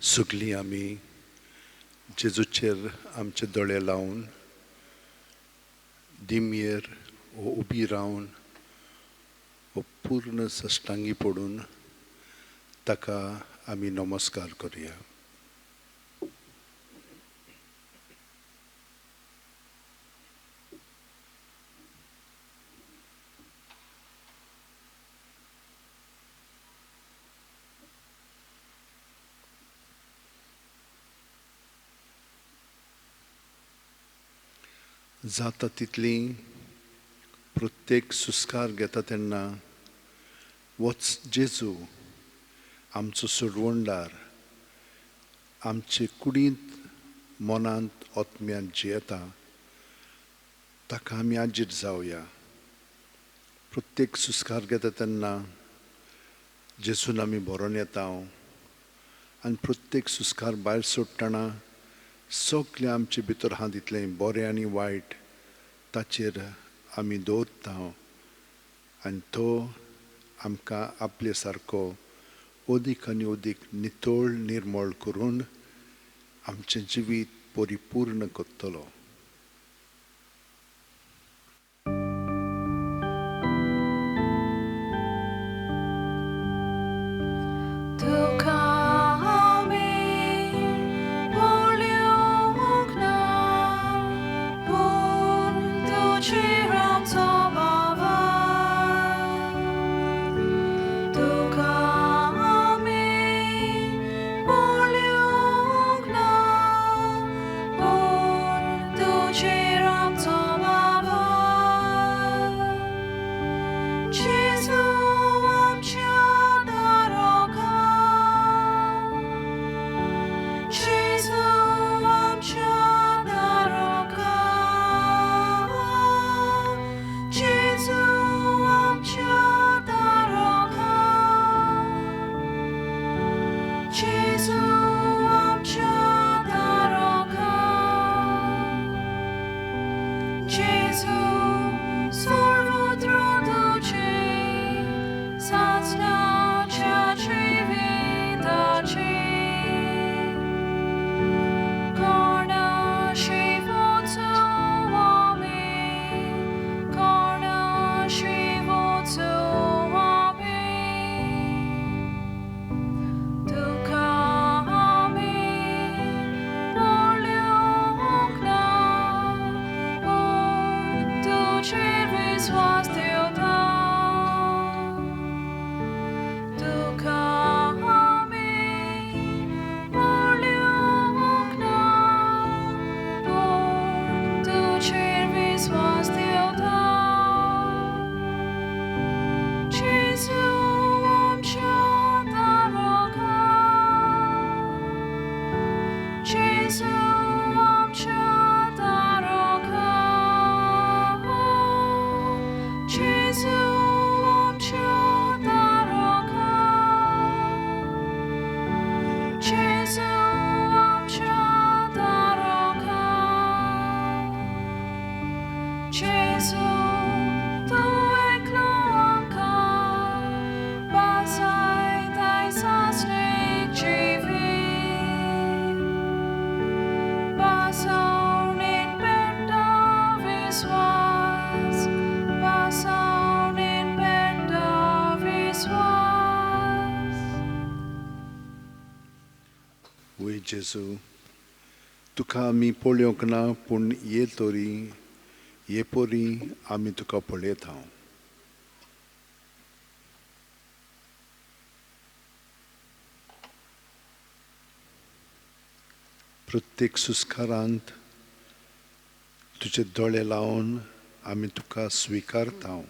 सगळीं आमी जेजूचेर आमचे दोळे लावन दिमयेर उबी रावन पूर्ण सश्टांगी पडून ताका आमी नमस्कार करुया. जाता तितली प्रत्येक सुस्कार घेता तेन्ना वच जेजू आमचो सोडवणदार आमचे कुडींत मनांत आत्म्यांत जियेता ताका आमी आजीर जावया. प्रत्येक सुस्कार घेता तेन्ना जेजून आमी भरोन येता आनी प्रत्येक सुस्कार भायर सोडटना सगळें आमचे भितर आहा तितलें बरें आनी वायट ताचेर आमी दवरता आनी तो आमकां आपले सारको अदीक आनी अदीक नितळ निर्मळ करून आमचें जिवीत परिपूर्ण करतलो. जेजू तुका आमी पळोवंक ना पूण ये तरी ये परी आमी तुका पळयता. प्रत्येक सुस्कारांत तुजे दोळे लावन आमी तुका स्विकारता.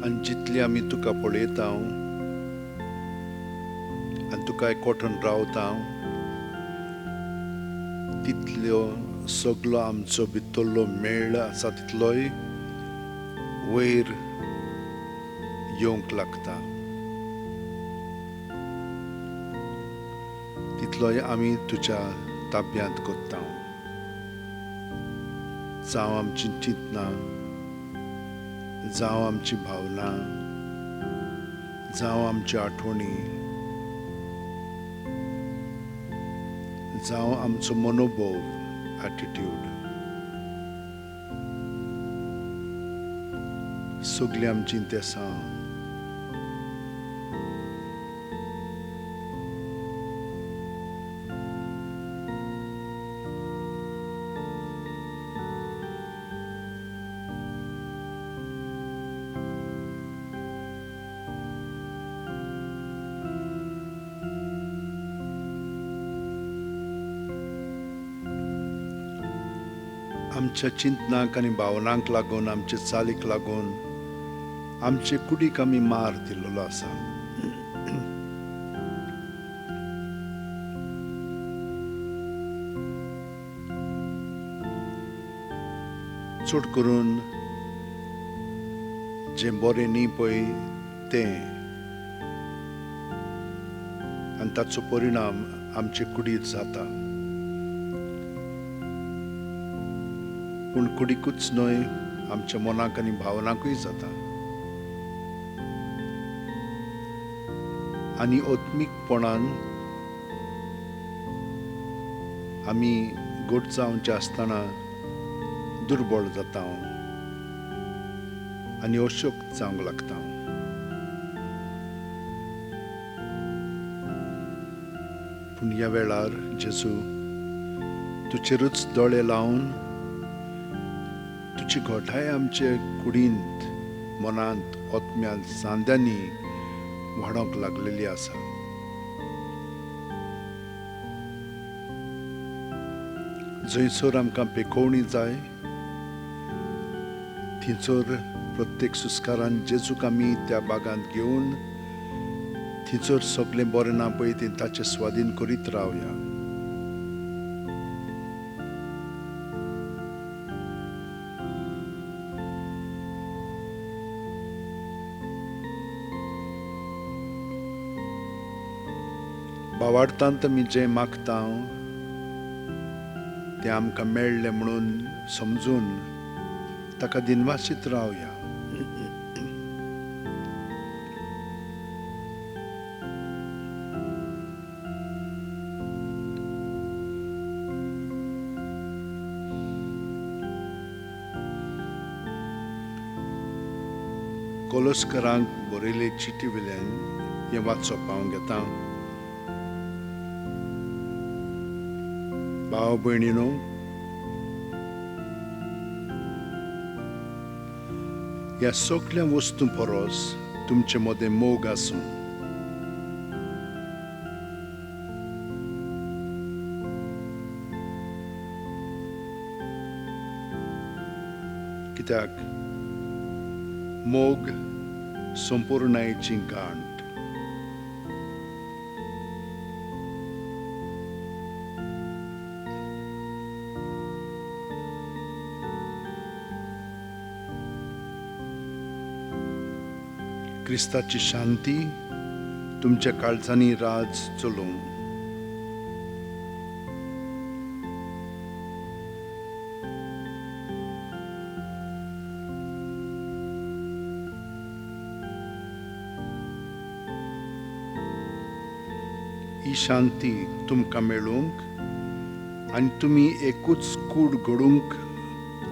आनी जितली आमी तुका पळयता आनी तुका एकवटून रावता तितलो सगळो आमचो भितरलो मेळ आसा तितलोय वयर येवंक लागता. तितलोय आमी तुज्या ताब्यांत कोत्ता. जावं आमची चिंतनां, जावं आमची भावना, जावं आमची आठवणी, जावं आमचो मनोभोव, एटिट्यूड, सगळीं आमची तेसां आमच्या चिंतनांक आनी भावनांक लागून, आमचे चालीक लागून आमचे कुडीक आमी मार दिल्लो आसा. चड करून जें बरें न्ही पळय तें, आनी ताचो परिणाम आमचे कुडींत जाता. पूण कुडीकूच न्हय, आमच्या मनाक आनी भावनाकूय जाता. आनी ओत्मीकपणान आमी घट जावचे आसतना दुर्बळ जाता आनी अशक्त जावंक लागता. पूण ह्या वेळार जेजू तुजेरूच दोळे लावन तुजी घोटाय आमचे कुडींत, मनांत, ओतम्यांत, सांद्यांनी वाडोंक लागलेली आसा. जंयसर आमकां पेखोवणी जाय, थंयसर प्रत्येक सुस्कारान जेजूक आमी त्या बागांत घेवन थंयसर सगळें बरें ना पळय तें ताचें स्वाधीन करीत रावया. भावार्थांत आमी जें मागता तें आमकां मेळ्ळें म्हणून समजून ताका दिनवासीत रावया. कोलोस्करांक बरयले चिटी वेल्यान हें वाचप हांव घेता. भाव भयणीनो, ह्या सगळ्या वस्तू परस तुमचे मदें मोग आसूं. कित्याक मोग संपूर्णायेची गांठ. क्रिस्ताची शांती तुमच्या काळजांनी राज चलोवं. ही शांती तुमकां मेळूंक आनी तुमी एकूच कूड घडूंक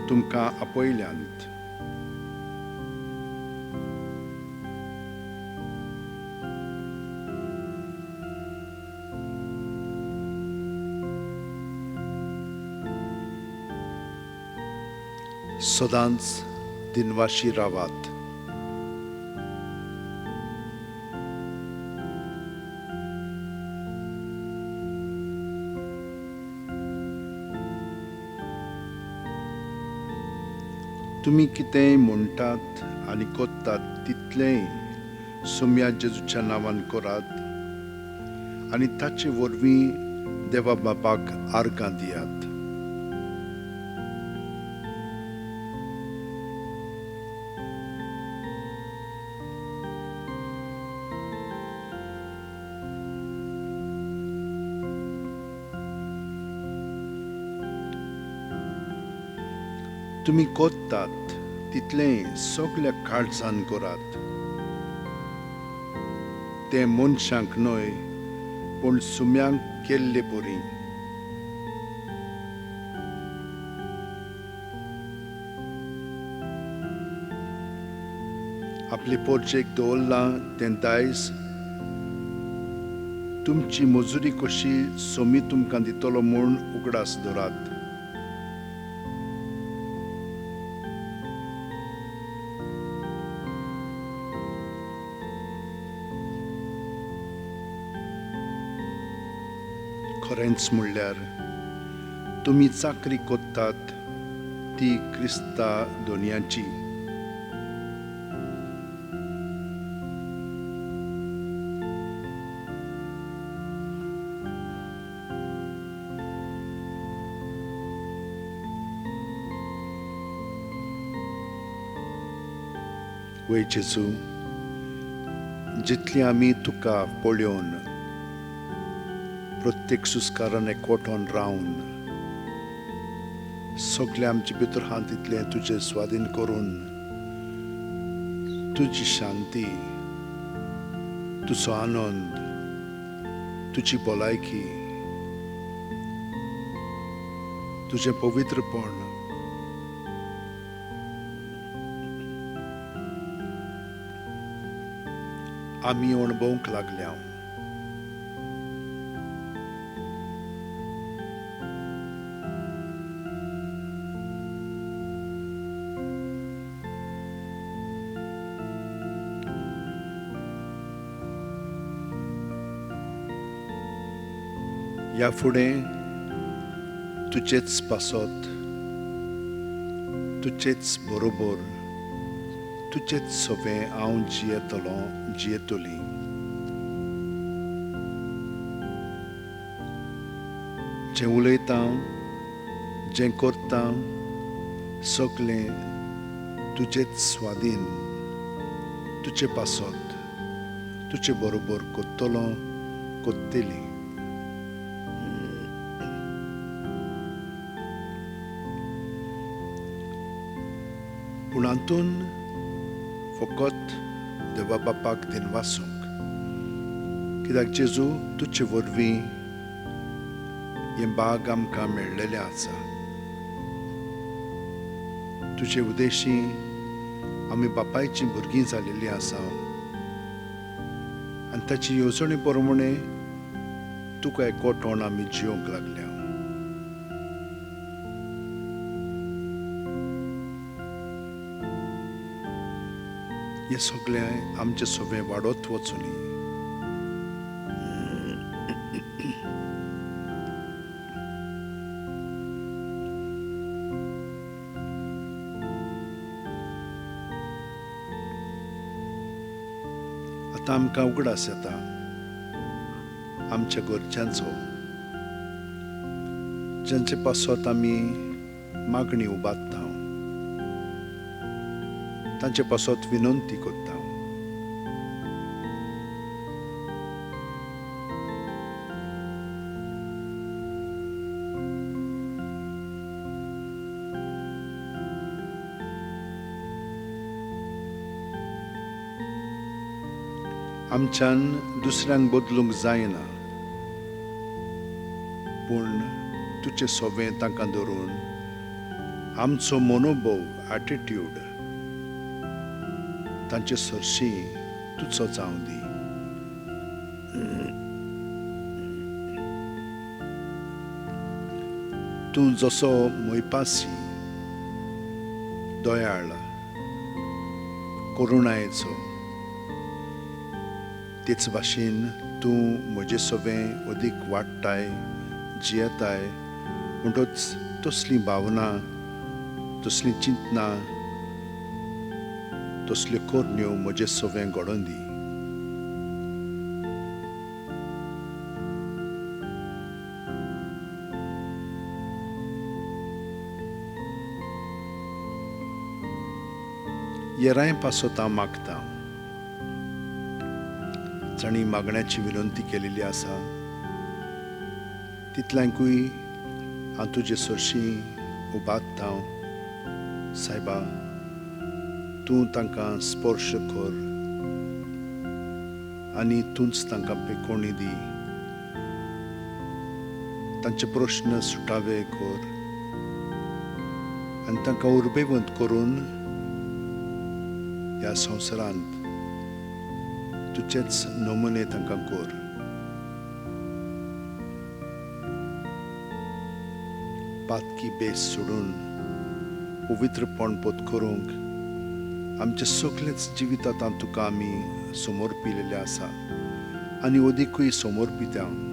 तुमकां आपयल्यांत. सदांच दिनवाशी रावात. तुमी कितेंय म्हणटात आनी कोत्तात तितलेंय सुम्या जेजूच्या नांवान करात आनी ताचे वरवीं देवा बापाक आर्गां दियात. तुमी कोत्तात तितलें सगल्या काळजान करात. तें मनशांक न्हय पूण सुम्यांक केल्ले बरी. आपले पोरचेक दवरलां तें दायज तुमची मजुरी कशी सोमी तुमकां दितलो म्हूण उगडास दवरात. खरेंच म्हणल्यार तुमी चाकरी कोत्तात ती क्रिस्ता दोनयांची. वै जेजू, जितली आमी तुका पळोवन प्रत्येक सुस्कारान एकवटोन रावन सगळे आमचे भितर आहा तितलें तुजें स्वाधीन करून तुजी शांती, तुजो आनंद, तुजी भलायकी, तुजें पवित्रपण आमी अणभवूंक लागल्या. ह्या फुडें तुजेच पासत, तुजेच बरोबर, तुजेच सवें हांव जियेतली. जें उलयतां, जें करतां, सगलें तुजेच स्वाधीन, तुजे पासत, तुजे बरोबर कोत्तलो, कोत्तेली. पूण हातून फकत देवा बापाक दिनवासूंक, कित्याक जेजू तुजे वरवीं हें भाग आमकां मेळ्ळेलें आसा. तुजे उदेशी आमी बापायचीं भुरगीं जालेलीं आसा आनी ताची येवजणे प्रमाणे तुका एकवटोन आमी जियोंक लागल्या. हें सगळें आमचें सवें वाडत वचुनी. आतां आमकां उगडास येता आमच्या घरच्यांचो, जांचे पासत आमी मागणी उबारता, तांचे पासत विनंती करता. आमच्यान दुसऱ्यांक बदलूंक जायना, पूण तुजें सवें तांकां धरून आमचो मनोभव, एटिट्यूड तांचे सरशी तुजो जावं दी. तूं जसो मोयपासी, दयाळ, करुणायेचो, तेच भाशेन तूं म्हजें सवें अदीक वाडटाय, जियेताय म्हणटच तसली भावना, तसली चिंतना, तसल्यो कोरण्यो म्हजें सवें घडोवन दी. येराय पासत हांव मागतां. जाणी मागण्याची विनंती केलेली आसा तितल्यांकूय हांव तुजे सरशी उबारतां सायबा, तूं तांकां स्पर्श कर आनी तूंच तांकां पेकोवणी दी. तांचे प्रश्न सुटावे कर आनी तांकां उर्बेवंत करून ह्या संवसारांत तुजेच नमुने तांकां कर. पातकी बेस सोडून पवित्रपण पत्करूंक आमचे सगळेच जिवितांत तुका आमी समर्पिलेले आसा आनी अदिकूय समर्पित्या.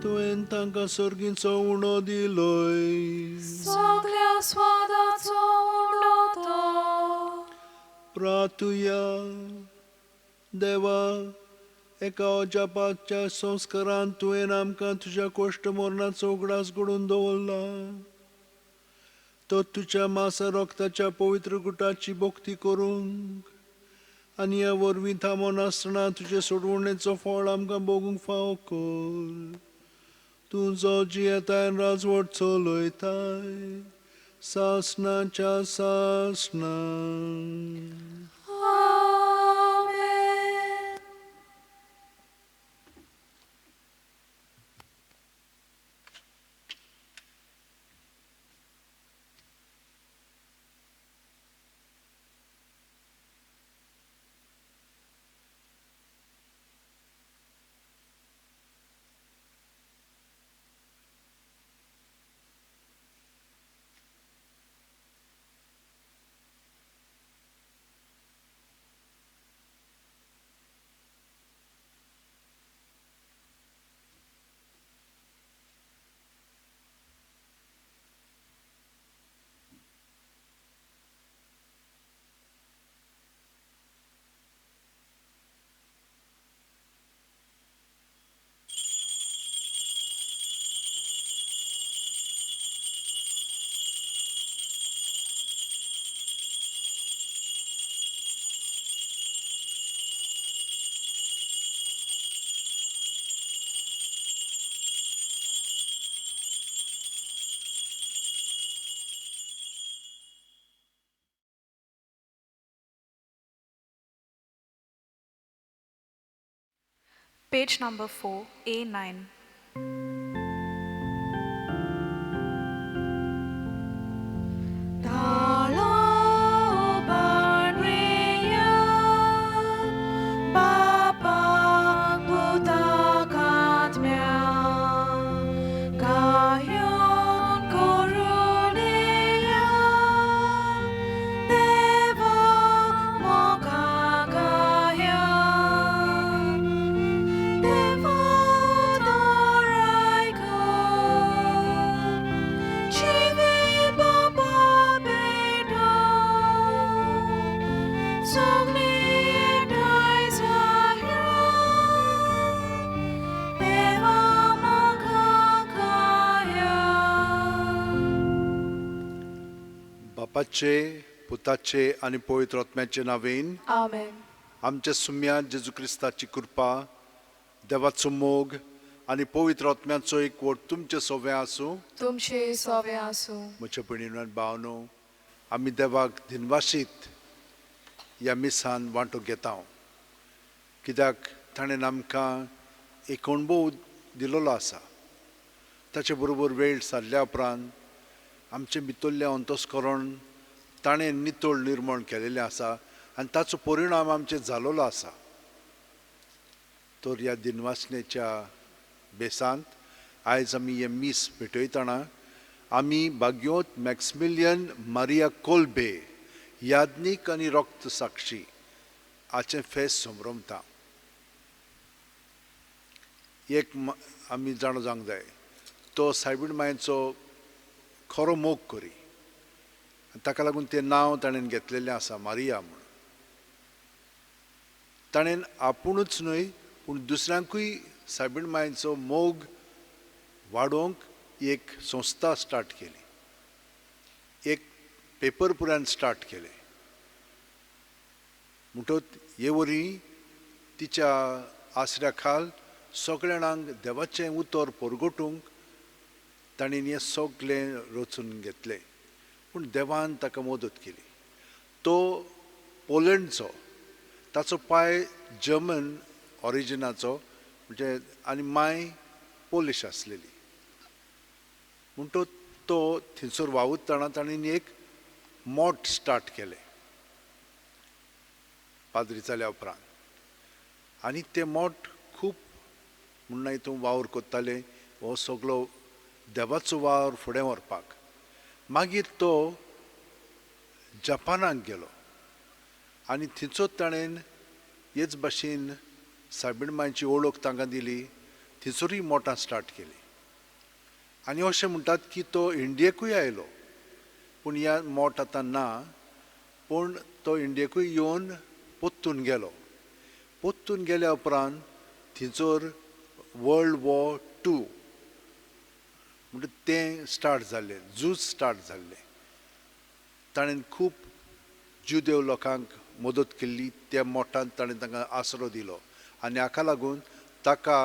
तुवें तांकां सर्गींचो उणो दिलोय. सगळ्या स्वादाचो उणो तो. प्रार्थुया. देवा, एका अजापाच्या संस्कारांत तुवें आमकां तुज्या कोश्ट मरणाचो उगडास घडोवन दवरला. तो तुज्या मासा रक्ताच्या पवित्र गुटाची भोक्ती करूंक आनी ह्या वरवीं थांबोन आसतना तुजे सोडवणेचो फळ आमकां भोगूंक फावो कर. तूं जो जियेताय आनी राजवट चलयताय सासणाच्या सासणां. आमेन. Page number 4, A9. बापाचे पुताचे आणि पवित्र आत्म्याचे नावेन Amen. आमच्या सुम्या जेजू क्रिस्ताची कृपा देवाचो मोग आणि पवित्र आत्म्याचो एकवट तुमचे सोबे आसूं. तुमचे सोवे आसूं. म्हज्या भयणीनो भावनो, आमी देवाक दिनवाशीत ह्या मिसान वांटो घेता, कित्याक ताणें आमकां एक अणभव दिलोलो आसा. ताचे बरोबर वेळ सारल्या उपरांत आमचे भितरलें अंतस्करण ताणें नितळ निर्मळ केलेलें आसा आनी ताचो परिणाम आमचे जालोलो आसा. तर ह्या दिनवासनेच्या बेसांत आयज आमी हें मीस भेटयतना आमी भाग्योत मॅक्सिमिलियन मारिया कोल्बे याज्ञीक आनी रक्त साक्षी हाचें फेस्त संभ्रमता. एक आमी जाणो जावंक जाय, तो सायबीण मांयचो खरो मोग करी. ताका लागून तें नांव ताणें घेतलेलें आसा मारिया म्हूण. ताणें आपुणूच न्हय पूण दुसऱ्यांकूय सायबीण मांयचो मोग वाडोवंक एक संस्था स्टार्ट केली, एक पेपर पुरान स्टार्ट केलें. म्हणटच हे वरी तिच्या आसऱ्या खाल सगळ्या जाणांक देवाचें उतर परगटूंक ताणें हें सगळें रचून घेतलें. पूण देवान ताका मदत केली. तो पोलंडचो, ताचो पाय जर्मन ऑरिजिनाचो म्हणजे आनी माय पोलिश आसलेली. म्हणटच तो थंयसर वावुरतना ताणें एक मोठ स्टार्ट केलें पाद्री जाल्या उपरांत. आनी तें मोठ खूब म्हणून हितून वावर कोत्ताले हो सगळो देवाचो वावर फुडें व्हरपाक. मागीर तो जपानाक गेलो आनी थंयचो ताणें हेच भाशेन सायबीण मांयची ओळख तांकां दिली. थंयसरूय मोठां स्टार्ट केली. आनी अशें म्हणटात की तो इंडियेकूय आयलो, पूण ह्या मोठ आतां ना. पूण तो इंडियेकूय येवन पोत्तून गेलो. पोत्तून गेल्या उपरांत थंयसर वर्ल्ड वॉर 2 म्हणजे तें स्टार्ट जाल्लें, झूज स्टार्ट जाल्लें. ताणें खूब जुदेव लोकांक मदत केल्ली. त्या मोठान ताणें तांकां आसरो दिलो आनी हाका लागून ताका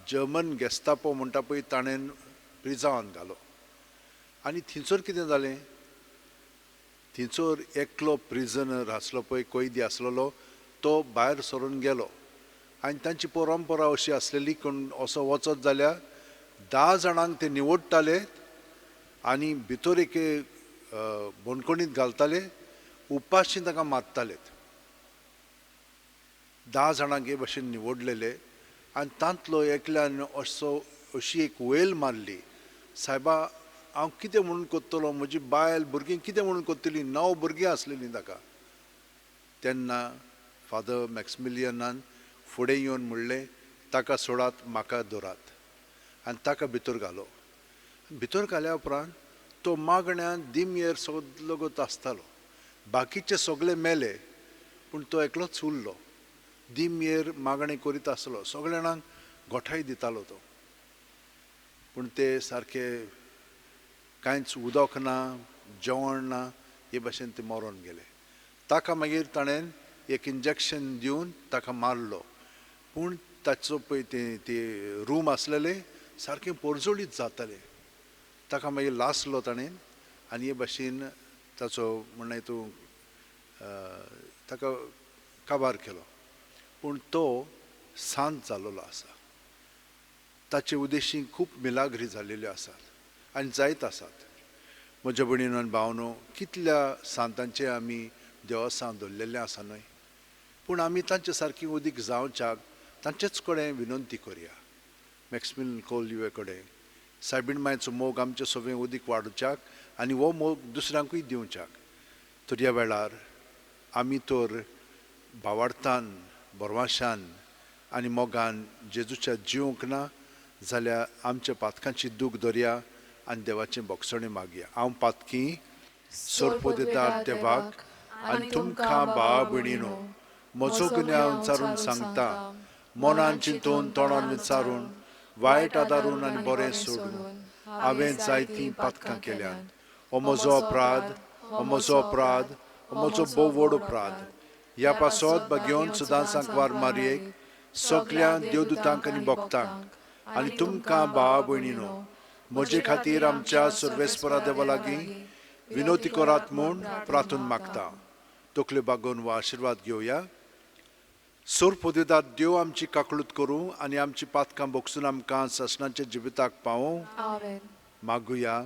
जर्मन गेस्तापो म्हणटा पळय ताणें प्रिजावान घालो. आनी थंयसर कितें जालें, थंयसर एकलो प्रिजनर आसलो पळय, कैदी आसलेलो, तो भायर सरून गेलो. आनी तांची परंपरा अशी आसलेली कोण असो वचत जाल्यार 10 जाणांक ते निवडटाले आनी भितर एक बोणकोणींत घालताले, उपाशी ताका मारताले. 10 जाणांक हे भाशेन निवडलेले आनी तांतलो एकल्यान अशी एक वेल मारली, सायबा हांव कितें म्हणून कोत्तलो, म्हजी बायल भुरगीं कितें म्हणून कोत्तलीं, 9 भुरगीं आसलेलीं ताका. तेन्ना फादर मॅक्सिमिलियनान फुडें येवन म्हणलें, ताका सोडात, म्हाका दवरात. आनी ताका भितर घालो. भितर घाल्या उपरांत तो मागण्यांत दिमयेर सगळो आसतालो. बाकीचे सगळे मेले पूण तो एकलोच उरलो. दिमयेर मागणी करीत आसलो, सगळ्या जाणांक गोठाय दितालो तो. पूण ते सारके कांयच उदक ना, जेवण ना, हे भाशेन ते मरोन गेले. ताका मागीर ताणें एक इंजेक्शन दिवन ताका मारलो. पूण ताचो पळय ते रूम आसलेले सारके परजोळीत जाताले. ताका मागीर लासलो ताणें आनी हे भाशेन ताचो म्हणल्यार हितून ताका काबार केलो. पूण तो सांत जाल्लो आसा. ताचे उद्देशी खूब मिलाग्री जाल्ल्यो आसात आनी जायत आसात. म्हज्या भयणीनो आनी भावनो, कितल्या सांतांचे आमी देवस्थान दवरलेलें आसा न्हय, पूण आमी तांचे सारकी उदीक जावच्याक तांचेच कडेन विनंती करया. मॅक्सिमिलियन कोलवे कडेन सायबीण मांयचो मोग आमचे सगळें उदीक वाडोवच्याक आनी हो मोग दुसऱ्यांकूय दिवच्याक. तर ह्या वेळार आमी तर भावार्थान, बोरवाशान आनी मोगान जेजूच्या जिवंक ना जाल्यार आमच्या पातकांची दूख धरया आनी देवाचें बोगसणें मागया. हांव पातकी सोरपोदेदार देवाक आनी तुमकां भावा भयणीनो, म्हजो गुन्यांव विचारून सांगता, मनान चिंतून तोंडान विचारून वायट आदारून आनी बरें सोडून हांवें जायतीं पातकां केल्यात. हो म्हजो अपराध, हो म्हजो अपराध, हो म्हजो भोव व्हड अपराध. ह्या पासत घेवन सुदांसांक वार मारयेक सगळ्या देवदूतांक आनी भक्तांक आनी तुमकां भावा भयणीनो, म्हजे खातीर आमच्या सर्वेस्परा देवा लागीं विनोती करात म्हूण प्रार्थून मागता. तकल्यो बागोवन हो आशिर्वाद घेवया. सोरपोदेदार देव आमची काकळूत करूं आनी आमची पातकां भोगसून आमकां ससनाच्या जिविताक पावूं. आमेन. मागुया.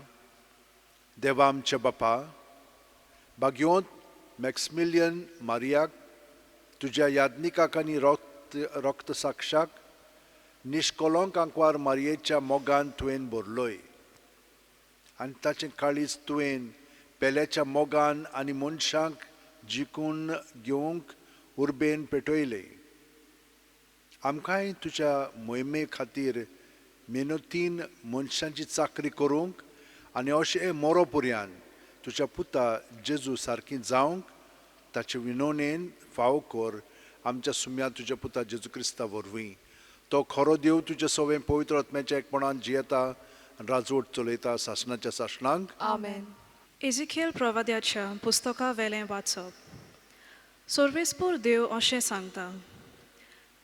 देवा आमच्या बापा, भाग्योंत मॅक्सिमिलियन मारियाक, तुज्या यादनिकाक आनी रक्त साक्षाक निश्कलंक आंकवार मारयेच्या मोगान तुवें भरलोय आनी ताचें काळीज तुवें पेल्याच्या मोगान आनी मनशांक जिखून घेवंक उर्बेन पेटयले. आमकांय तुज्या मोहिमे खातीर मेहनतीन मनशांची चाकरी करूंक आनी अशें मोरो पर्यान तुज्या पुता जेजू सारकी जावंक ताचे विनोनेन फाव कर आमच्या सुम्या तुज्या पुता जेजू क्रिस्ता वरवीं. तो खरो देव तुजे सवें पवित्र आत्म्याच्या एकपणान जियेता आनी राजवट चलयता सासणाच्या सासणांक. आमेन. एजिखेल प्रवाद्याच्या पुस्तका वेलें वाचप. सर्वेस्पूर देव अशें सांगता,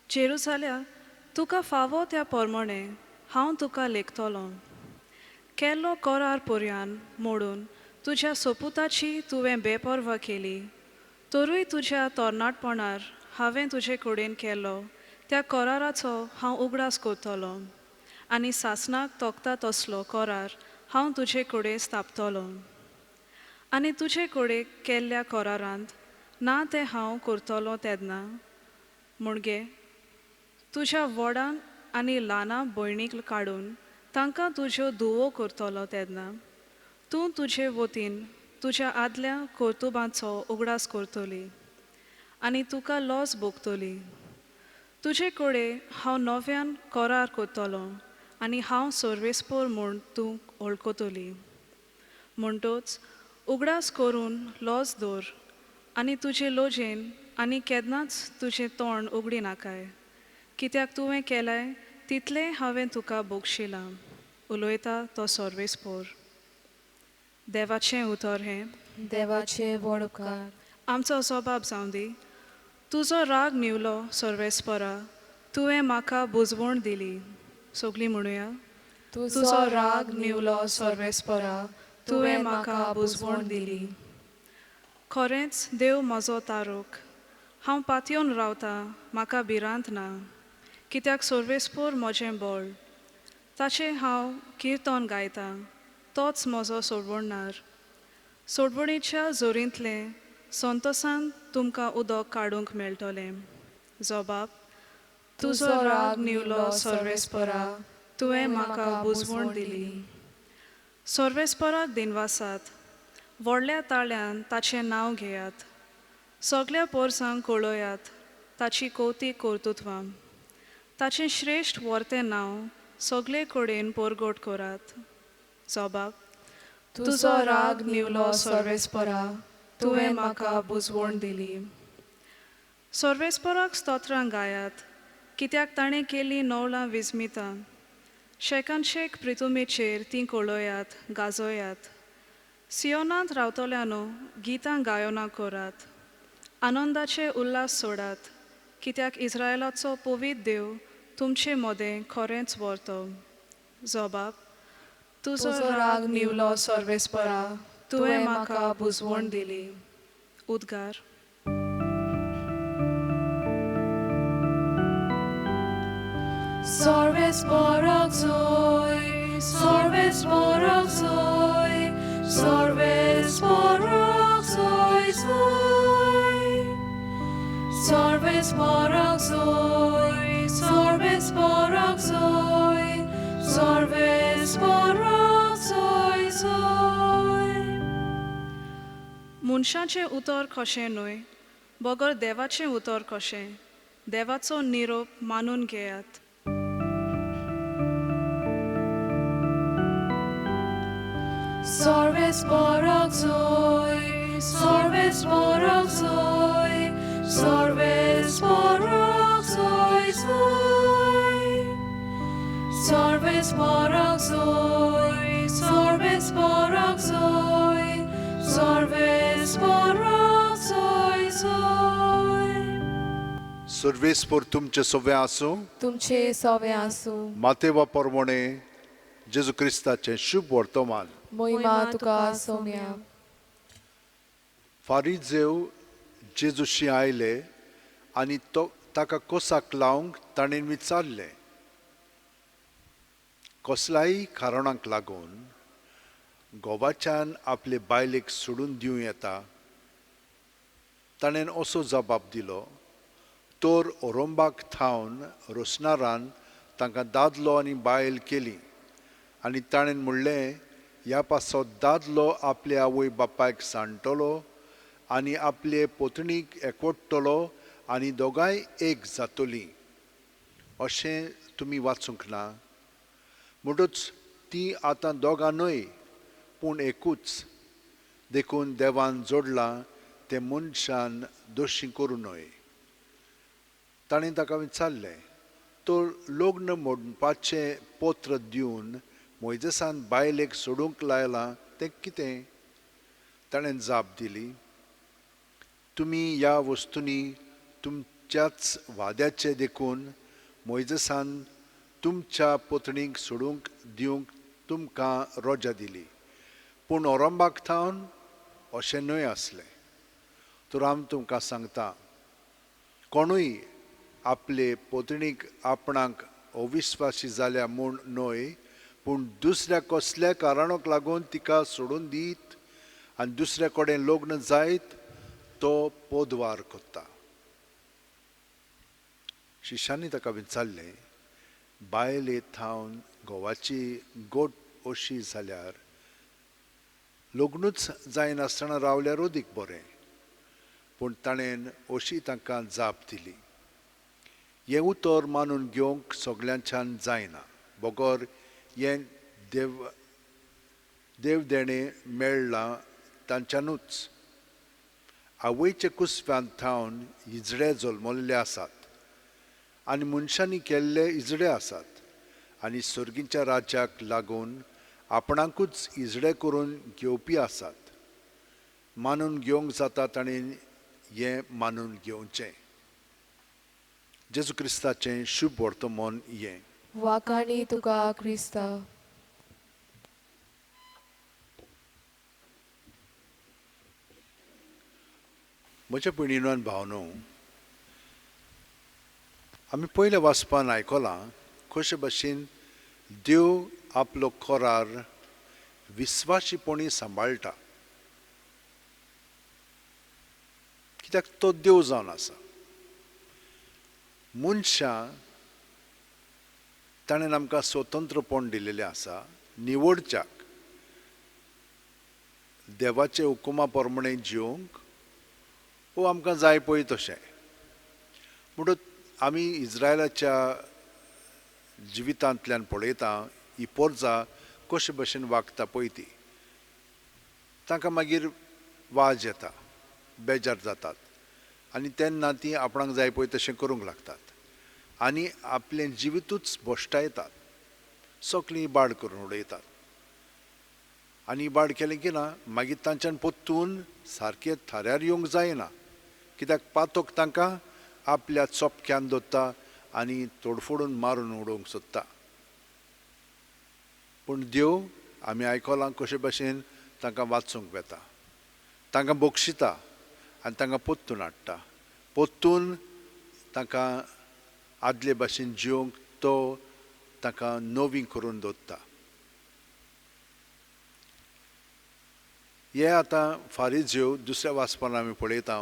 जेरुसाल्या, तुका फावो त्या प्रमाणे हांव तुका लेखतलों. केल्लो करार पर्यान मोडून तुज्या सोपुताची तुवें बेपर्वा केली, तरूय तुज्या तरणाटपणार हांवें तुजे कडेन केल्लो त्या कराराचो हांव उगडास करतलों आनी सासणाक तोखता तसलो करार हांव तुजे कडेन स्थापतलों. आनी तुजे कडेन केल्ल्या करारांत ना तें हांव करतलों तेन्ना मुणगे तुज्या व्हडान आनी ल्हाना भयणीक काडून तांकां तुज्यो धुवो करतलो तेन्ना तूं तुजे वतीन तुज्या आदल्या कर्तुबांचो उगडास करतली आनी तुका लॉस भोगतली. तुजे कडेन हांव नव्यान करार करतलों आनी हांव सर्वेस्पोर म्हूण तूं वळखतली. म्हणटूच उगडास करून लॉस दवर आनी तुजे लोजेन आनी केन्नाच तुजें तोंड उगडी नाकाय, कित्याक तुवें केलाय तितलें हांवें तुका भोगशिलां. उलयता तो सर्वेस्पोर. देवाचें उतर हें. देवाचे व्हड उपकार. आमचो सबाब जावं दी. तुजो राग निवलो सर्वेस्परा, तुवें म्हाका बुजवण दिली. सगळीं म्हणुया. तुजो राग निवलो सर्वेस्परा, तुवें म्हाका बुजवण दिली. खरेंच देव म्हजो तारूक, हांव पातयेवन रावतां, म्हाका भिरांत ना, कित्याक सर्वेस्पोर म्हजें बळ. ताचें हांव किर्तन गायतां, तोच म्हजो सोडवणदार. सोडवणीच्या जोरींतलें संतोसान तुमकां उदक काडूंक मेळटलें. जबाब. तुजो राग निवलो सर्वेस्परा, तुवें म्हाका बुजवण दिली. सर्वेस्पराक दिनवासात, व्हडल्या ताळ्यान ताचें नांव घेयात. सगळ्या पोरसांक कळयात ताची कौतीक कर्तुत्वां. ताचें श्रेश्ठ व्हरतें नांव सगळे कडेन परगट करात. जबाब. तुजो राग निवलो सर्वेस्परा, तुवें म्हाका बुजवण दिली. सर्वेस्पराक स्तोत्रां गायात, कित्याक ताणें केल्लीं नवलां विस्मितां. शेकांशेक प्रितुमेचेर तीं कळयात, गाजोयात. सियोनांत रावतल्यांनो गितां गायनां करात. आनंदाचे उल्हास सोडात, कित्याक इस्रायलाचो पवित्र देव तुमचे मोदें खरेंच व्हरतो. जबाब. तुजो राग निवलो सर्वेस्परा, तुवें म्हाका बुजवण दिली. उद्गार. Sorves porok soy, sorves porok soy, sorves porok soy soy. Sorves porok soy, sorves porok soy, sorves porok soy soy. मनशाचें उतर कशें न्हय बगर देवाचें उतर कशें देवाचो निरोप मानून घेयात Sorves porok soy, sorves porok soy, sorves porok soy soy. Sorves porok soy, sorves porok soy, sorves porok soy soy. सर्वेस्पर तुमचे सवे आसूं तुमचे सवे आसूं मातेवा परमणे जेजू क्रिस्ताचें शुभ वर्तमान मोहिमा तुका सोम्या फारिजेव जेजूशी आयले आनी ताका कोसाक लावंक ताणें विचारलें कसल्याय कारणाक लागून घोवाच्यान आपले बायलेक सोडून दिवं येता ताणें असो जबाब दिलो तर ओरोंबाक थावन रोसनारान तांकां दादलो आनी बायल केली आनी ताणें म्हणलें ह्या पासत दादलो आपल्या आवय बापायक सांडटलो आनी आपले पोतणीक एकवटतलो आनी दोगांय एक जातलीं अशें तुमी वाचूंक ना म्हणटच तीं आतां दोगां न्हय पूण एकूच देखून देवान जोडलां तें मनशान दोशी करूं न्हय ताणें ताका विचारलें तर लग्न म्हणपाचें पत्र दिवन मोइजेसान बायलेक सोडूंक लायलां तें कितें ताणें जाप दिली तुमी ह्या वस्तूंनी तुमच्याच वाद्याचे देखून मोइजेसान तुमच्या पोतणीक सोडूंक दिवंक तुमकां रोजा दिली पूण ओरोंबाक थावन अशें न्हय आसलें तर हांव तुमकां सांगता कोणूय आपले पोतणीक आपणाक अविस्वासी जाल्या म्हूण न्हय पूण दुसऱ्या कसल्या कारणाक लागून तिका सोडून दीत आनी दुसऱ्या कडेन लग्न जायत तो पोदवार कोत्ता शिश्यांनी ताका विचारलें बायले थावन घोवाची गोट अशी जाल्यार लग्नूच जायनासतना रावल्यार अदीक बरें पूण ताणें अशी तांकां जाप दिली हें उतर मानून घेवंक सगळ्यांच्यान जायना बगर हें देव देणें मेळ्ळां तांच्यानूच आवयचे कुसव्यांत थावन इजडे जल्मल्ले आसात आनी मनशांनी केल्ले इजडे आसात आनी सर्गीच्या राज्याक लागून आपणाकूच इजडे करून घेवपी आसात मानून घेवंक जाता ताणें हें मानून घेवचें जेजू क्रिस्ताचें शुभ वर्तमान हें वाकाणी तुका क्रिस्ता म्हज्या भयणीनो आनी भावनो आमी पयल्या वाचपान आयकलां कशे भाशेन देव आपलो करार विस्वाशीपणी सांबाळटा कित्याक तो देव जावन आसा मनशां ताणें आमकां स्वतंत्रपण दिलेलें आसा निवडच्याक देवाचे हुकुमा प्रमाणे जिवंक वो आमकां जाय पळय तशें म्हणटच आमी इज्रायलाच्या जिवितांतल्यान पळयता ही पोरजां कशे भशेन वागता पळय ती तांकां मागीर वाज येता बेजार जातात आनी तेन्ना ती आपणाक जाय पळय तशें करूंक लागतात आनी आपलें जिवितूच भोश्टायतात सगळीं इबाड करून उडयतात आनी इबाड केलें की ना मागीर तांच्यान पोत्तून सारकें थाऱ्यार येवंक जायना कित्याक पातोक तांकां आपल्या चोपक्यान दवरता आनी तोडफोडून मारून उडोवंक सोदता पूण देव आमी आयकलां कशे भशेन तांकां वाचूंक वेता तांकां बोक्षिता आनी तांकां पोत्तून हाडटा पोत्तून तांकां आदले भाशेन जिवंक तो ताका नवी करून दवरता. हे आतां फारीज्यो दुसऱ्या वाचपान आमी पळयता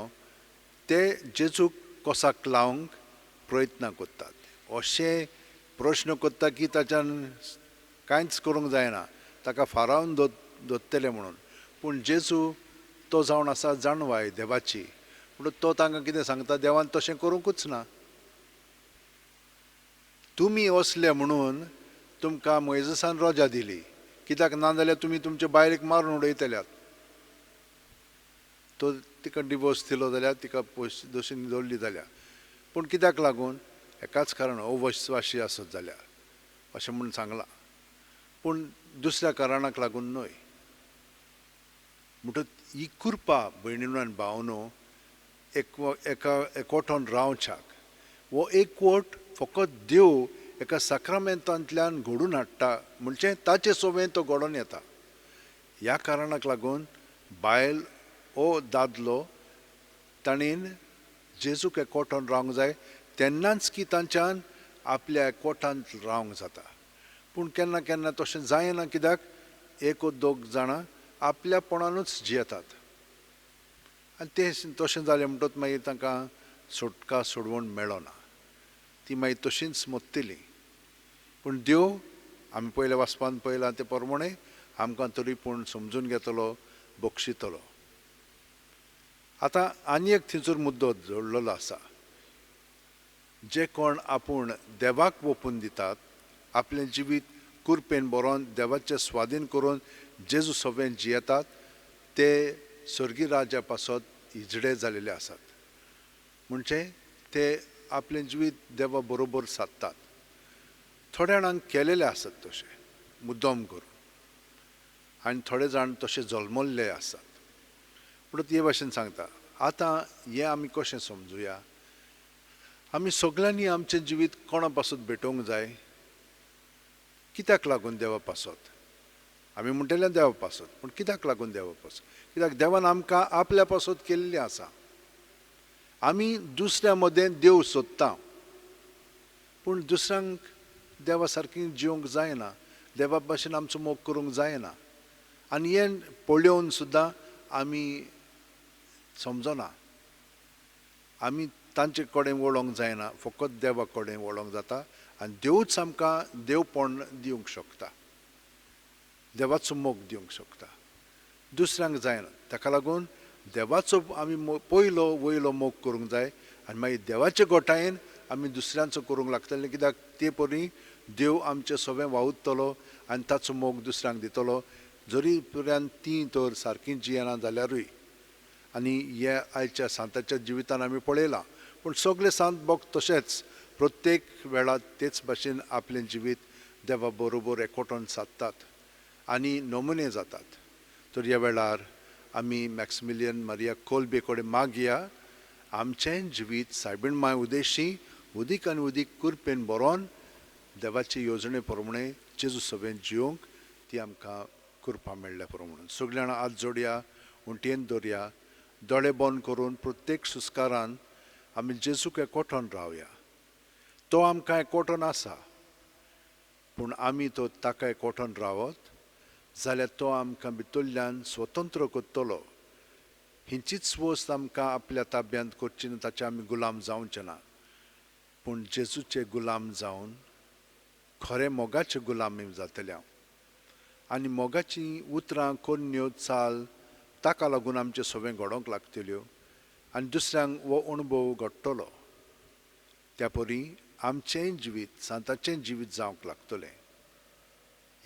ते जेजूक कोसाक लावंक प्रयत्न करतात. अशें प्रश्न करता की ताच्यान कांयच करूंक जायना, ताका फारावन दवरतले म्हणून. पूण जेजू तो जावन आसा जाणवाय देवाची, म्हणून तो तांकां कितें सांगता, देवान तशें करूंकूच ना. तुमी वसले म्हणून तुमकां मोइजेसान रोजा दिली, कित्याक ना जाल्यार तुमी तुमचे बायलेक मारून उडयतल्यात. तो तिका डिवोर्स दिलो जाल्यार तिका दोशीन दवरली जाल्यार, पूण कित्याक लागून? एकाच कारण, अविश्वासी आसत जाल्यार अशें म्हूण सांगलां. पूण दुसऱ्या कारणाक लागून न्हय. म्हणटच ही कृपा भयणीनो आनी भावनो एका एकवटान रावच्याक, वो एकवट फकत देव एका साक्रामेंतांतल्यान घडोवन हाडटा, म्हणजे ताचे सोबेन तो घडोवन येता. ह्या कारणाक लागून बायल ओ दादलो ताणीन जेजूक एकवटान रावंक जाय, तेन्नाच की तांच्यान आपल्या एकवटांत रावंक जाता. पूण केन्ना केन्ना तशें जायना, कित्याक एक वो दोग जाणां आपल्यापणानूच जियेतात आनी ते तशें जालें म्हणटच मागीर तांकां सुटका सोडवण मेळना, ती मागीर तशींच मोत्तली. पूण देव आमी पयल्या वाचपान पळयलां ते प्रमाणे आमकां तरी पूण समजून घेतलो, बक्षितलो. आतां आनी एक थंयसर मुद्दो जोडलेलो आसा. जे कोण आपूण देवाक ओपून दितात, आपलें जिवीत कुरपेन बरोवन देवाचें स्वाधीन करून जेजू सोबेन जियेतात, ते स्वर्गीय राज्या पासत इजडे जालेले आसात. म्हणजे ते आपलें जिवीत देवा बरोबर सादतात. थोड्या जाणांक केलेले आसत तशें मुद्दम करून, आनी थोडे जाण तशे जल्मल्ले आसात. म्हणून हे भाशेन सांगता. आतां हें आमी कशें समजुया? आमी सगळ्यांनी आमचें जिवीत कोणा पासून भेटोवंक जाय? कित्याक लागून देवा पासत? आमी म्हणटले देवा पासत, पूण कित्याक लागून देवा पासत? कित्याक देवान आमकां आपल्या पासत केल्ली आसा. आमी दुसऱ्या मदें देव सोदता, पूण दुसऱ्यांक देवा सारकी जिवंक जायना, देवा भाशेन आमचो मोग करूंक जायना. आनी हें पळोवन सुद्दां आमी समजना. आमी तांचे कडेन वळोवंक जायना, फकत देवा कडेन वळोवंक जाता. आनी देवूच आमकां देवपण दिवंक शकता, देवाचो मोग दिवंक शकता, दुसऱ्यांक जायना. ताका लागून देवाचो आमी पयलो वयलो मोग करूंक जाय, आनी मागीर देवाचे गोठायेन आमी दुसऱ्यांचो करूंक लागतले. कित्याक ते परी देव आमचें सगळें वावुरतलो आनी ताचो मोग दुसऱ्यांक दितलो, जरी पर्यंत ती तर सारकी जियेना जाल्यारूय. आनी हे आयच्या सांताच्या जिवितान आमी पळयलां. पूण सगळे सांत भक्त तशेंच प्रत्येक वेळार तेच भाशेन आपलें जिवीत देवा बरोबर एकवटान सादतात आनी नमुने जातात. तर ह्या वेळार आमी मॅक्सिमिलियन मारिया कोल्बे कडेन मागया, आमचें जिवीत सायबीण माय उदेशी उदीक आनी उदीक कुरपेन बरोवन देवाचे येवजणे प्रमाणे जेजू सभेन जिवंक ती आमकां कृपा मेळ्ळ्या प्रमाणे. सगळीं जाणां हात जोडया, उंटयेन दवरया, दोळे बंद करून प्रत्येक सुस्कारान आमी जेजूक एकवटान रावया. तो आमकां एकवटान आसा, पूण आमी तो ताका एकवटान रावत जाल्यार तो आमकां भितरल्यान स्वतंत्र करतलो. हिंचीच वस्त आमकां आपल्या ताब्यांत करची ना, ताचे आमी गुलाम जावचे ना, पूण जेजूचे गुलाम जावन खरे मोगाचे गुलामी जातले. आनी मोगाची उतरां कोन्यो चाल ताका लागून आमचे सगळें घडोवंक लागतल्यो आनी दुसऱ्यांक हो अणभव घडटलो. त्या परी आमचें जिवीत सांताचें जिवीत जावंक लागतलें.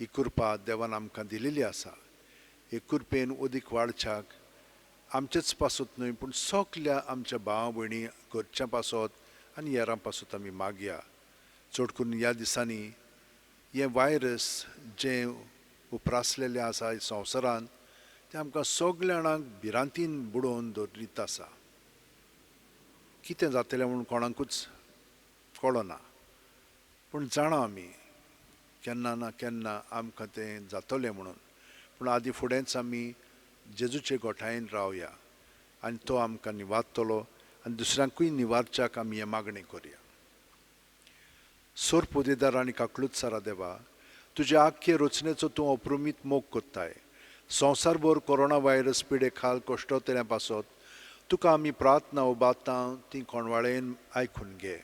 ही कृपा देवान आमकां दिलेली आसा. हे कृपेन उदीक वाडच्याक आमचेच पासत न्हय, पूण सगल्या आमच्या भावा भयणी घरच्या पासत आनी हेरां पासत आमी मागया. चड करून ह्या दिसांनी हे वायरस जें उप्रासलेलें आसा संवसारांत, तें आमकां सगल्या जाणांक भिरांतीन बुडोवन दवरीत आसा. कितें जातलें म्हणून कोणाकूच कळना, पूण जाणा आमी केन्ना ना केन्ना आमकां तें जातलें म्हणून. पूण आदी फुडेंच आमी जेजूचे गोठायेन रावया आनी तो आमकां निवारतलो आनी दुसऱ्यांकूय निवारच्याक आमी हे मागणी करुया. सोर पोदेदार आनी काकलूत सारा देवा तुझे आख्खे रचनेचो तूं अप्रुमीत मोग कोत्ताय संवसारभर कोरोना व्हायरस पिडे खाल कश्टोतल्या पासत तुका आमी प्रार्थना उबारता ती कोणवाळेन आयकून घे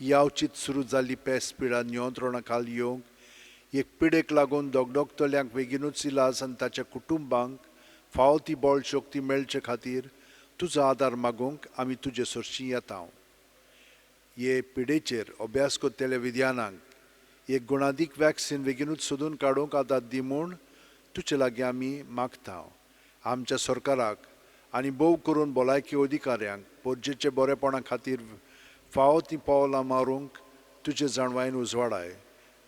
यावचीत सुरू जाल्ली पेस पिडा नियंत्रणा खाल येवंक एक पिडेक लागून दोगदोगतल्यांक बेगीनूच इलाज आनी ताच्या कुटुंबांक फावो ती बळ शक्ती मेळचे खातीर तुजो आदार मागूंक आमी तुजे सरशीं येता हे पिडेचेर अभ्यास कोत्तेल्या विद्यानांक एक गुणादीक वॅक्सीन बेगीनूच सोदून काडूंक आदार दी म्हूण तुजे लागीं आमी मागता आमच्या सरकाराक आनी भोव करून भलायकी अधिकाऱ्यांक पोरजेचे बरेपणा खातीर फावो ती पावलां मारूंक तुजे जाणवायेन उजवाडाय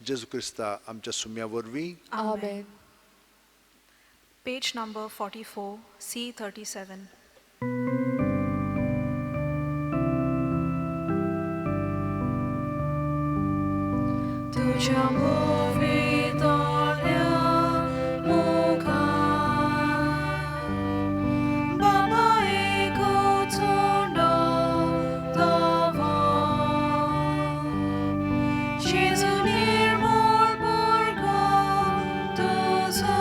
जेजू क्रिस्ता आमच्या सुम्या वरवीं Amen. Page number 44, C37. तुझ्या मोवितल्या मुखार बाबा एकूच तवा जेजू निर्मळ भुरगो तुजो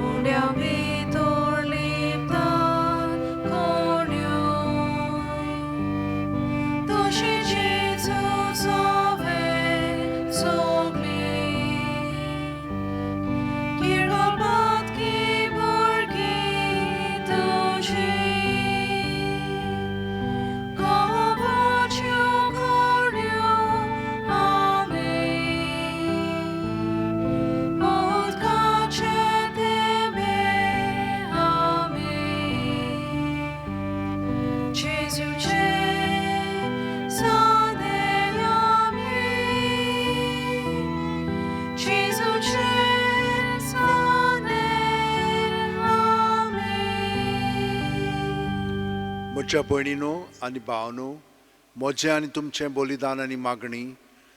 उंड्या भितर लिपतात कोण्यो तशी जेजू म्हज्या भयणीनो आनी भावनो म्हजें आनी तुमचें बलिदान आनी मागणी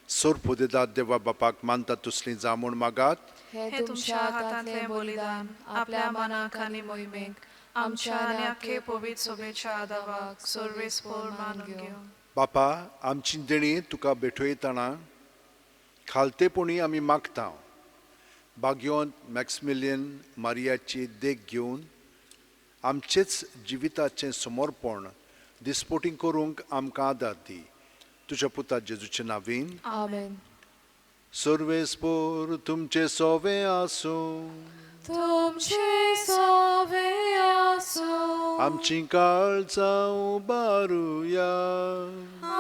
सोर पोदेदार देवा बापाक मानता तसलीं जावून मागात हे तुमच्या हातांतले बलिदान आपल्या मनाक आनी मोहिमेक आमच्या आनी आख्खे पवित्र सभेच्या आदाराक सर्वेस्पर मानून घेवं बापा आमची देणी तुका भेटयतना खालतेपणी आमी मागता भाग्यवंत मॅक्समिलियन मारियाची देख घेवन आमचेच जिविताचें समर्पण दिसपोटी करूंक आमकां आदार दी तुज्या पुता जेजूचे नांवेन आमेन सर्वेस्पर तुमचे सोवे आसूं तुमचे सोवे आसूं आमची काळजां उबारुया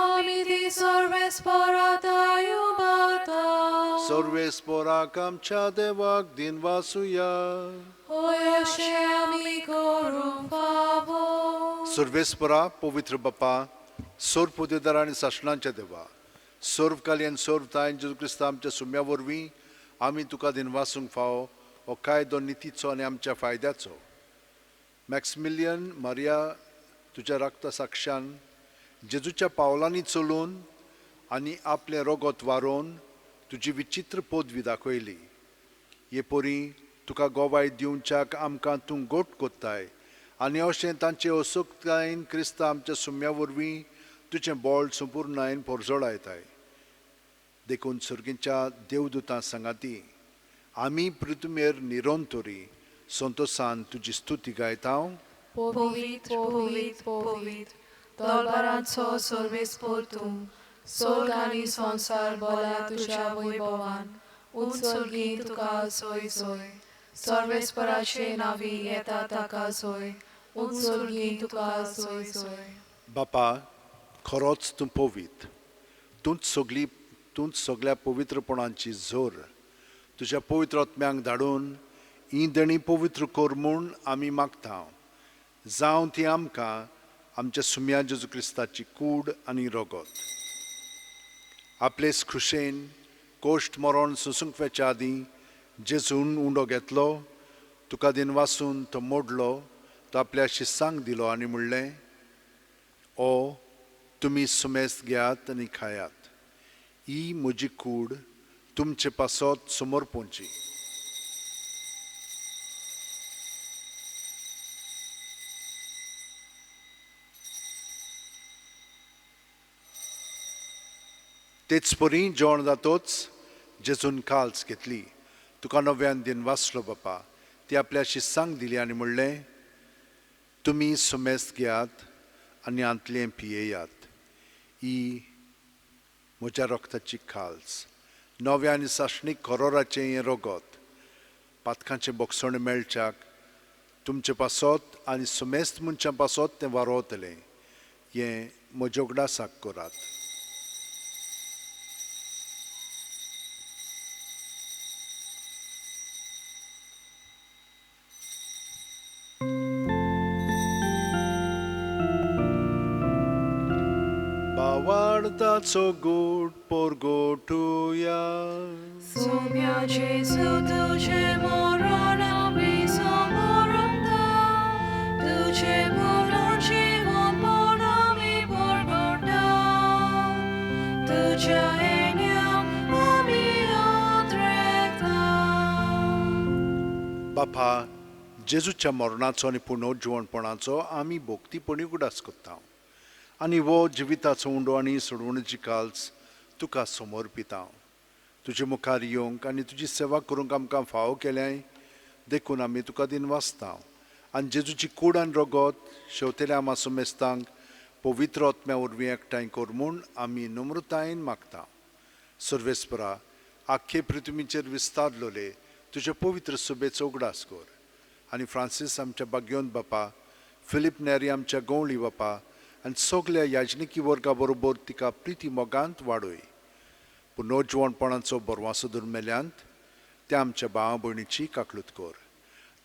आमी ती सर्वेस्पराताय उबारता सर्वेस्पराक आमच्या देवाक दिन वासुया होय अशें आमी करूंक फावो सर्वेस्परा पवित्र बापा सोर पोदेदार आनी सासणांच्या देवा सोर्व काल्यान सोर्व तायन जेजू क्रिस्ता आमच्या सुम्या वरवीं आमी तुका दिन वासूंक फावो हो कायदो नितीचो आनी आमच्या फायद्याचो मॅक्समिलियन मारिया तुज्या रक्ता साक्षान जेजूच्या पावलांनी चलून आनी आपलें रगत वारोवन तुजी विचित्र पदवी दाखयली हे परी तुका गोवाय दिवच्याक आमकां तूं गोट कोत्ताय आनी अशें तांचे असोक्तायेन क्रिस्ता आमच्या सुम्या वरवीं तुजें बोळ संपूर्णायेन परजोडायताय देखून सर्गीच्या देवदूतां सांगाती आमी पृथ्वीर निरंतरी संतोषान तुजी स्तुती गायता पवित्र पवित्र पवित्र दरबारांचो सर्वेस्पर तूं स्वर्ग आनी संसार भला तुज्या वैभवान उत्सर्गी तुका सोय सोय सर्वेस्पराचे नावी येता ताका सोय उत्सर्गी तुका सोय सोय बापा खरोच तूं पवित्र तूंच सगळ्या पवित्रपणांची जोर तुज्या पवित्र आत्म्यांक धाडून ही देणी पवित्र कर म्हूण आमी मागता जावं ती आमकां आमच्या सुम्या जेजू क्रिस्ताची कूड आनी रगत आपलेच खुशेन कोश्ट मरण सुसूंक वेच्या आदीं जेजून उंडो घेतलो तुका दिन वासून तो मोडलो तो आपल्या शिस्सांक दिलो आनी म्हणलें ओ तुमी सुमेस्त घेयात आनी खायात ही म्हजी कूड तुमचे पासत समर्पणची तेच परी जेवण जातोच जेजून काल्स घेतली. तुका नव्यान दिन वाचलो बापा. ती आपल्या शिस्सांक दिली आनी म्हणलें, तुमी सुमेस्त घेयात आनी आंतलें पियेयात. ही म्हज्या रक्ताची खाल्स. नव्या आनी साश्णीक करोराचें हें रगत पातकांचें बोगसण मेळच्याक तुमचे पासत आनी सुमेस्त मनशां पासत तें वारोवतलें. हें म्हज्या उगडासाक करात. Bawardaco gut porgotuja. Sumia Jesu tuce morona mi somoranda, tuce moronci von morami porgorda, tuce eniam ami odrekta. बापा जेजूच्या मरणाचो आनी पुनर्जीवणपणाचो आमी भोक्तीपणी उगडास करता आनी वो जिविताचो उंडो आनी सोडवणेची काल्स तुका समर्पिता. तुजे मुखार येवंक आनी तुजी सेवा करूंक आमकां फाव केल्याय देखून आमी तुका दिन वाचता. आनी जेजूची कूड आनी रगत शेवतेल्या आमा सुमेस्तांक पवित्र आत्म्या वरवीं एकठांय कर म्हूण आमी नम्रतायेन मागता. सर्वेस्परा आख्खे पृथ्वीचेर विस्तारलोले तुजे पवित्र सुबेचो उगडास कर. आनी फ्रांसीस आमच्या बाग्योन बापा, फिलीप नेरी आमच्या गवळी बापा आनी सगल्या याजनिकी वर्गा बरोबर तिका प्रिती मोगांत वाडय. पुनर्जीवणपणाचो बरवासो धरून मेल्यांत त्या आमच्या भावा भयणीची काकलूत कर.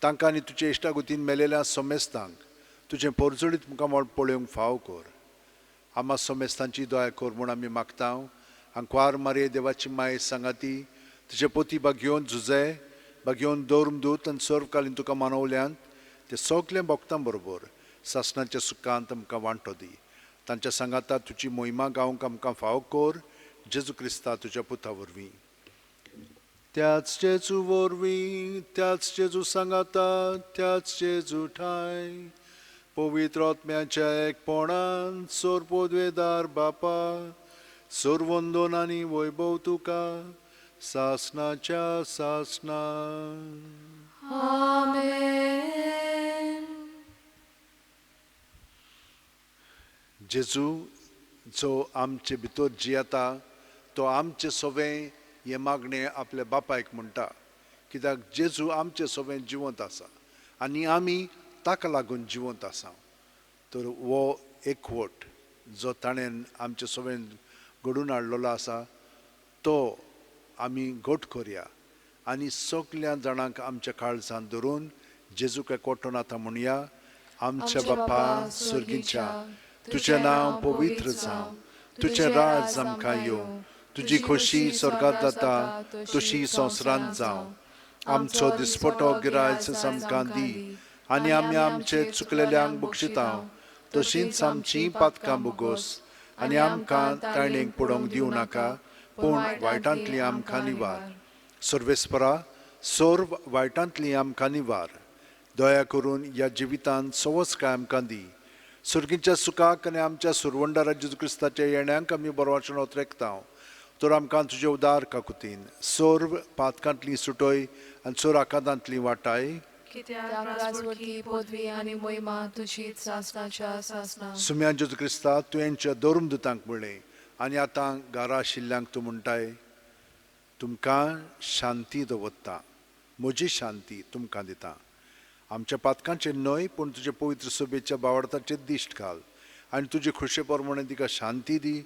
तांकां आनी तुजे इश्टागुतीन मेलेल्या सोमेस्तांक तुजें परजळीत मुखामळ पळोवंक फाव कर. आमा सोमेस्तांची दया कर म्हूण आमी मागता. आंकवार मारये देवाची माय सांगाती तुजे पोती बागयोन झुजे बागयोन दौरमदूत आनी सर्वकालीन तुका मानवल्यांत ते सगल्या भक्तां बरोबर सासणाच्या सुखांत आमकां वांटो दी. तांच्या सांगाता तुजी मोहिमा गावंक आमकां फाव कर. जेजू क्रिस्ता तुज्या पुता वरवीं. त्याच जेजू वरवीं, त्याच जेजू सांगाता, त्याच जेजू ठाय पवित्र आत्म्याच्या एकपणान सोरपोदवेदार बापा सोरवंदोन आनी वैभव तुका सासणाच्या सासणा. Amen. जेजू जो आमचे भितर जियेता तो आमचे सवें हे मागणें आपल्या बापायक म्हणटा. कित्याक जेजू आमचे सवें जिवंत आसा आनी आमी ताका लागून जिवंत आसा. तर वो एकवट जो ताणें आमचे सवें घडून हाडलेलो आसा तो आमी घट करया आनी सगल्या जाणांक आमच्या काळजांत धरून जेजूक एकवटून आतां म्हणया. आमच्या बापा सुर्गीच्या तुजें नांव पवित्र जावं. तुजें राज आमकां येवं. तुजी खोशी स्वर्गांत जाता तशी संवसारांत जावं. आमचो दिसपटो गिरायज आमकां दी आनी आमी आमचे चुकलेल्यांक बक्षिता तशींच आमचीं पातकां बुगोस आनी आमकां ताळणेक पडोवंक दिवं नाका पूण वायटांतली आमकां निवार. सर्वेस्परा सर्व वायटांतली आमकां निवार. दया करून ह्या जिवितांत सवस्काय आमकां दी. सुर्गीच्या सुखाक आनी आमच्या सुरवंडारा जेजू क्रिस्ताच्या येण्याक आमी बरवाचण ओतरेकता. तर आमकां तुजे उदार काकुतीन सर्व पातकांतली सुटोय आनी चोर आकांतांतली वाटाय. कित्याक राजवटी पदवी आनी मोहिमा तुजीच सासणाच्या सासणा. सुम्या जेजू क्रिस्ता तुवेंच्या दौरमदुतांक म्हणलें आनी आतां घरा आशिल्ल्यांक तूं म्हणटाय तुमकां शांती दवरता. म्हजी शांती तुमकां दिता. आमच्या पातकांचेर न्हय पूण तुजे पवित्र सोबेच्या बावडताचेर दिश्ट घाल आनी तुजे खुशे प्रमाणे तिका शांती दी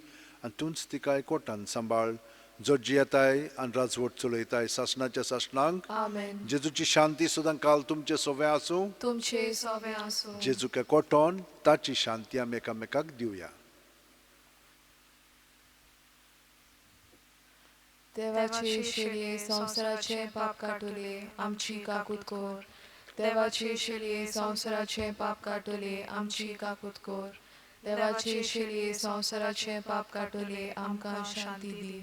आनी तूंच तिका एकवटान सांबाळ जो जियेताय आनी राजवट चलयताय सासणाच्या सासणांक. आमेन. जेजूची शांती सदां काल तुमचे सोबे आसूं. तुमचे सवे आसूं. जेजूक एकवटोन ताची शांती आमी एकामेकाक दिवया. देवाचे शिलये संवसाराचे पाप काटुले आमची काकूत कोर. देवाचे शिलये संवसाराचे पाप काटुले आमची काकूत कोर. देवाचे शिलये संवसाराचे पाप काटुले आमकां शांती दी.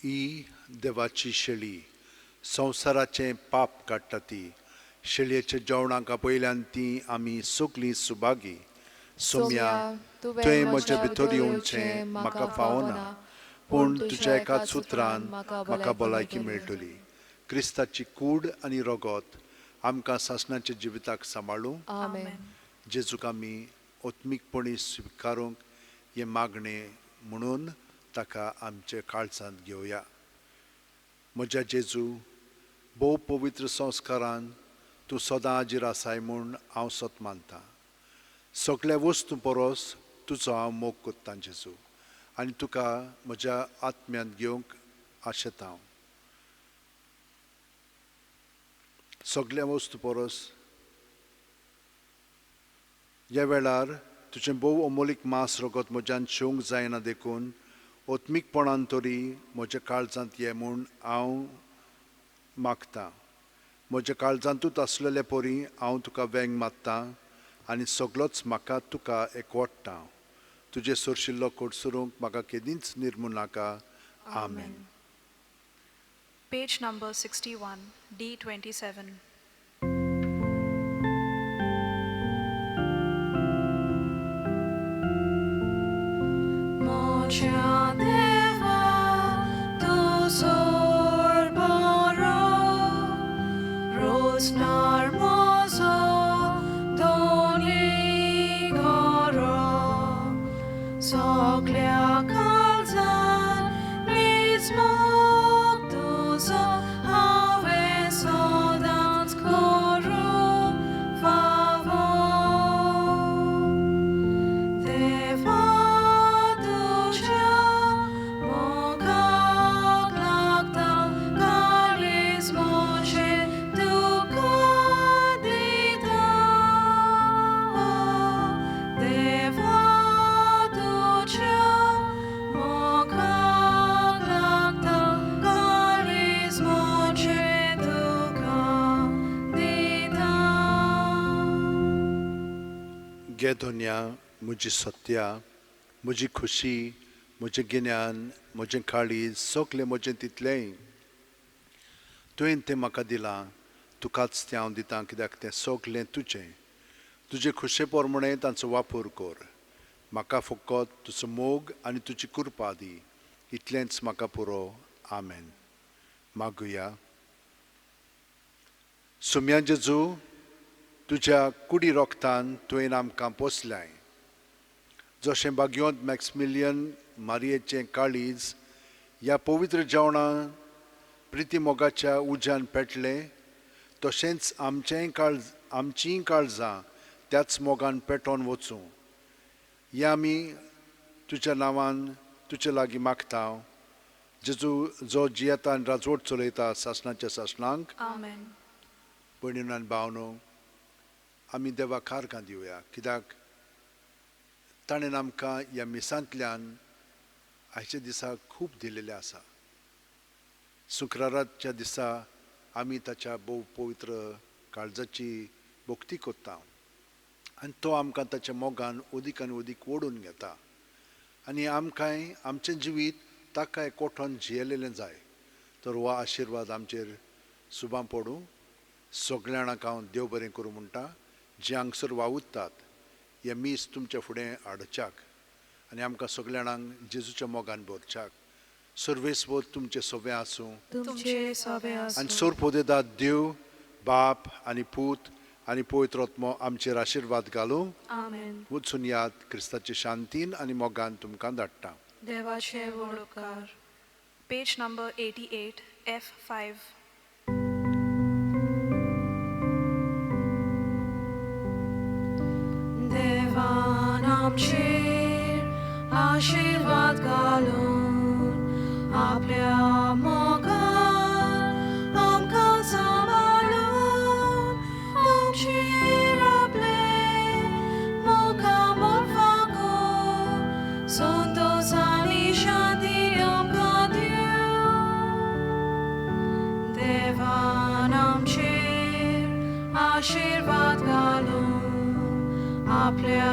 ही देवाची शेळी संवसाराचें पाप काडटा ती शेळयेच्या जेवणाक पयल्यान ती आमी सगलीं सुभागी सोम्या तुवें म्हज्या भितर येवचें म्हाका फावना पूण तुज्या एकाच उतरान म्हाका भलायकी मेळटली क्रिस्ताची कूड आनी रगत आमकां सासणाच्या जिविताक सांबाळूं आमेन. जेजूक आमी ओत्मीकपणी स्विकारूंक हे मागणें म्हणून ताका आमचे काळजांत घेवया. म्हज्या जेजू भोव पवित्र संस्कारान तूं सदां हाजीर आसाय म्हूण हांव सत मानतां. सगळ्या वस्तू परस तुजो हांव मोग कोत्तां जेजू आनी तुका म्हज्या आत्म्यांत घेवंक आशेता. हांव सगळ्या वस्तू परस ह्या वेळार तुजें भोव अमोलीक मांस रगत म्हज्यान शेवंक जायना देखून ओत्मीकपणान तरी म्हज्या काळजांत ये म्हूण हांव मागतां. म्हज्या काळजांतूच आसलेले परी हांव तुका वेंग मात्तां आनी सगळोच म्हाका तुका एकवटटा. तुजे सोरशिल्लो कोडसुरूंक म्हाका केदींच निर्मू नाका. आमेन. Page number 61, D27. Mocia Deva, tu sorboro, rosnar mozo, doni goro, soglia kalzan, nic mog tuzo, ave sodans korum favor. Deva duce moga glagda, kalis moce duca dida. Deva duce moga glagda, kalis moce duca dida. गे धोन्या म्हजी सत्या म्हजी खुशी म्हजें गिन्यान म्हजें काळीज सगलें म्हजें तितलेंय तुवें तें म्हाका दिलां. तुकाच तें हांव दितां कित्याक तें सगलें तुजें. तुजे खुशे पोरमणें तांचो वापर कर. म्हाका फकत तुजो मोग आनी तुजी कृपा दी. इतलेंच म्हाका पुरो. आमेन. मागुया. सुम्या जेजू तुज्या कुडी रोगतान तुवें आमकां पोसल्याय. जशें भाग्योंत मॅक्समिलियन मारयेचें काळीज ह्या पवित्र जेवणां प्रिती मोगाच्या उज्यान पेटलें तशेंच आमचीं काळजां त्याच मोगान पेटोवन वचूं हें आमी तुज्या नांवान तुजे लागीं मागता. जेजू जो जियेता आनी राजवट चलयता सासणाच्या सासणांक. Amen. भयणीनो आनी भावनो आमी देवाक कारकां दिवया कित्याक ताणें आमकां ह्या मिसांतल्यान आयच्या दिसा खूब दिलेलें आसा. शुक्राराच्या दिसा आमी ताच्या भोव पवित्र काळजाची भोक्ती कोत्ता आनी तो आमकां ताच्या मोगान ओदीक आनी ओदीक ओडून घेता आनी आमकांय आमचें जिवीत ताका एकवटोन जियेलेलें जाय. तर हो आशिर्वाद आमचेर सुबां पडूं. सगळ्या जाणांक हांव देव बरें करूं म्हणटा. जे हांगसर वावुरतात हे मीस तुमच्या फुडें हाडच्याक आनी आमकां सगळ्या जाणांक जेजूच्या मोगान भरच्याक. सर्वेस्वर तुमचें सवें आसूं तुमचे सवे आसूं. आनी सोरपोदेदाद देव बाप आनी पूत आनी पवित्र आत्मो आमचेर आशिर्वाद घालूं. आमेन. वचून याद क्रिस्ताचे शांतीन आनी मोगान तुमकां धाडटा. देवाचे वळकार. Page number 88, F5. देवान आमचेर आशिर्वाद घालून आपल्या मोगान आमकां सांबाळून तुमचेर आपले मोगान फागून संतोष आनी शांती आमकां दिवं. देवान आमचेर आशिर्वाद घालून आपल्या